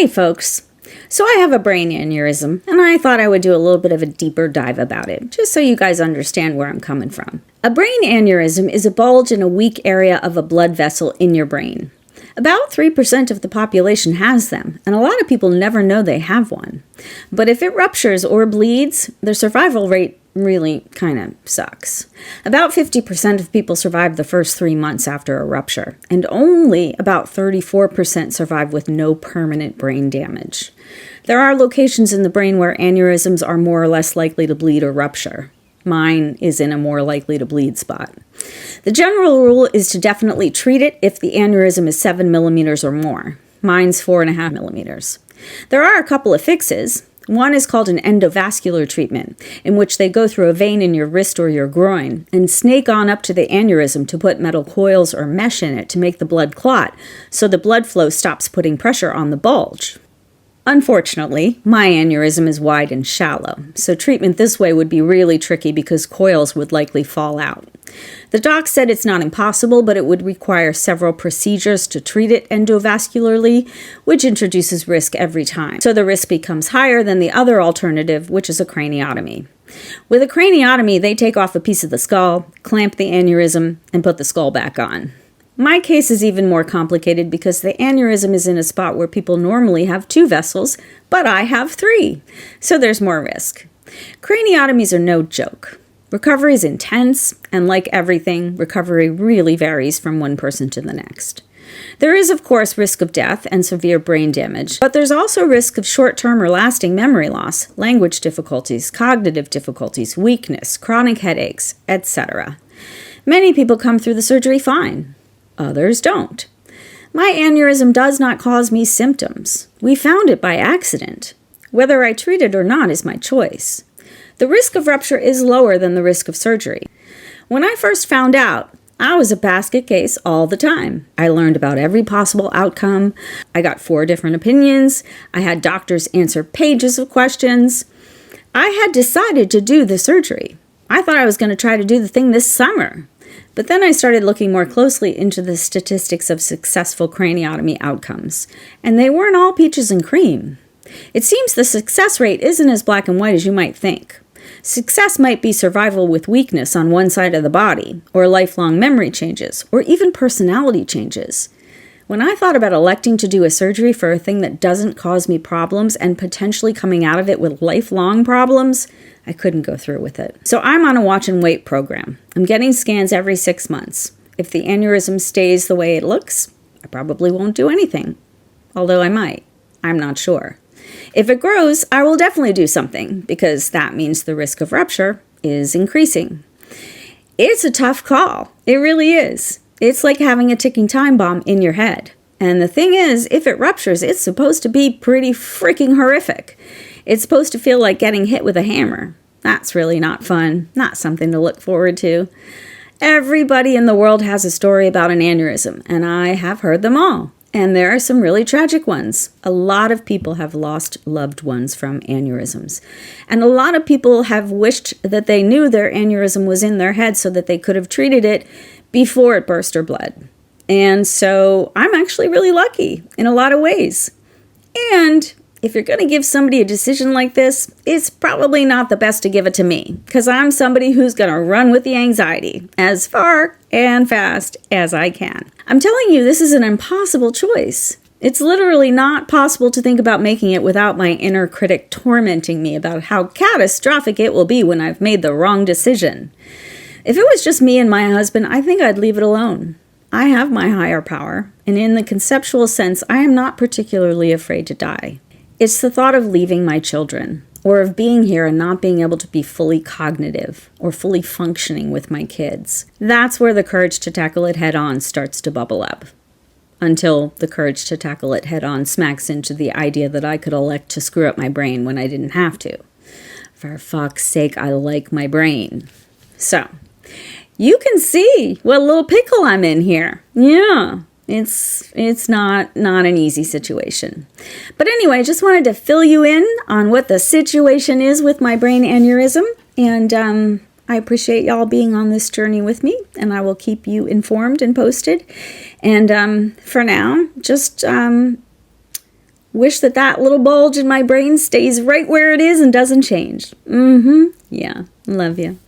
Hey folks, so I have a brain aneurysm, and I thought I would do a little bit of a deeper dive about it, just so you guys understand where I'm coming from. A brain aneurysm is a bulge in a weak area of a blood vessel in your brain. About 3% of the population has them, and a lot of people never know they have one. But if it ruptures or bleeds, their survival rate really kind of sucks. About 50% of people survive the first 3 months after a rupture, and only about 34% survive with no permanent brain damage. There are locations in the brain where aneurysms are more or less likely to bleed or rupture. Mine is in a more likely to bleed spot. The general rule is to definitely treat it if the aneurysm is 7 millimeters or more. Mine's 4.5 millimeters. There are a couple of fixes. One is called an endovascular treatment, in which they go through a vein in your wrist or your groin and snake on up to the aneurysm to put metal coils or mesh in it to make the blood clot, so the blood flow stops putting pressure on the bulge. Unfortunately, my aneurysm is wide and shallow, so treatment this way would be really tricky because coils would likely fall out. The doc said it's not impossible, but it would require several procedures to treat it endovascularly, which introduces risk every time. So the risk becomes higher than the other alternative, which is a craniotomy. With a craniotomy, they take off a piece of the skull, clamp the aneurysm, and put the skull back on. My case is even more complicated because the aneurysm is in a spot where people normally have 2 vessels, but I have 3, so there's more risk. Craniotomies are no joke. Recovery is intense, and like everything, recovery really varies from one person to the next. There is, of course, risk of death and severe brain damage, but there's also risk of short-term or lasting memory loss, language difficulties, cognitive difficulties, weakness, chronic headaches, etc. Many people come through the surgery fine. Others don't. My aneurysm does not cause me symptoms. We found it by accident. Whether I treat it or not is my choice. The risk of rupture is lower than the risk of surgery. When I first found out, I was a basket case all the time. I learned about every possible outcome. I got 4 different opinions. I had doctors answer pages of questions. I had decided to do the surgery. I thought I was going to try to do the thing this summer. But then I started looking more closely into the statistics of successful craniotomy outcomes, and they weren't all peaches and cream. It seems the success rate isn't as black and white as you might think. Success might be survival with weakness on one side of the body, or lifelong memory changes, or even personality changes. When I thought about electing to do a surgery for a thing that doesn't cause me problems and potentially coming out of it with lifelong problems, I couldn't go through with it. So I'm on a watch and wait program. I'm getting scans every 6 months. If the aneurysm stays the way it looks, I probably won't do anything. Although I might. I'm not sure. If it grows, I will definitely do something, because that means the risk of rupture is increasing. It's a tough call. It really is. It's like having a ticking time bomb in your head. And the thing is, if it ruptures, it's supposed to be pretty freaking horrific. It's supposed to feel like getting hit with a hammer. That's really not fun, not something to look forward to. Everybody in the world has a story about an aneurysm, and I have heard them all. And there are some really tragic ones. A lot of people have lost loved ones from aneurysms. And a lot of people have wished that they knew their aneurysm was in their head so that they could have treated it before it burst or bled. And so I'm actually really lucky in a lot of ways. And if you're going to give somebody a decision like this, it's probably not the best to give it to me, because I'm somebody who's going to run with the anxiety as far and fast as I can. I'm telling you, this is an impossible choice. It's literally not possible to think about making it without my inner critic tormenting me about how catastrophic it will be when I've made the wrong decision. If it was just me and my husband, I think I'd leave it alone. I have my higher power, and in the conceptual sense, I am not particularly afraid to die. It's the thought of leaving my children, or of being here and not being able to be fully cognitive or fully functioning with my kids. That's where the courage to tackle it head on starts to bubble up. Until the courage to tackle it head on smacks into the idea that I could elect to screw up my brain when I didn't have to. For fuck's sake, I like my brain. So, you can see what little pickle I'm in here. Yeah. It's not an easy situation. But anyway, I just wanted to fill you in on what the situation is with my brain aneurysm. And I appreciate y'all being on this journey with me. And I will keep you informed and posted. And for now, just Wish that that little bulge in my brain stays right where it is and doesn't change. Yeah, love you.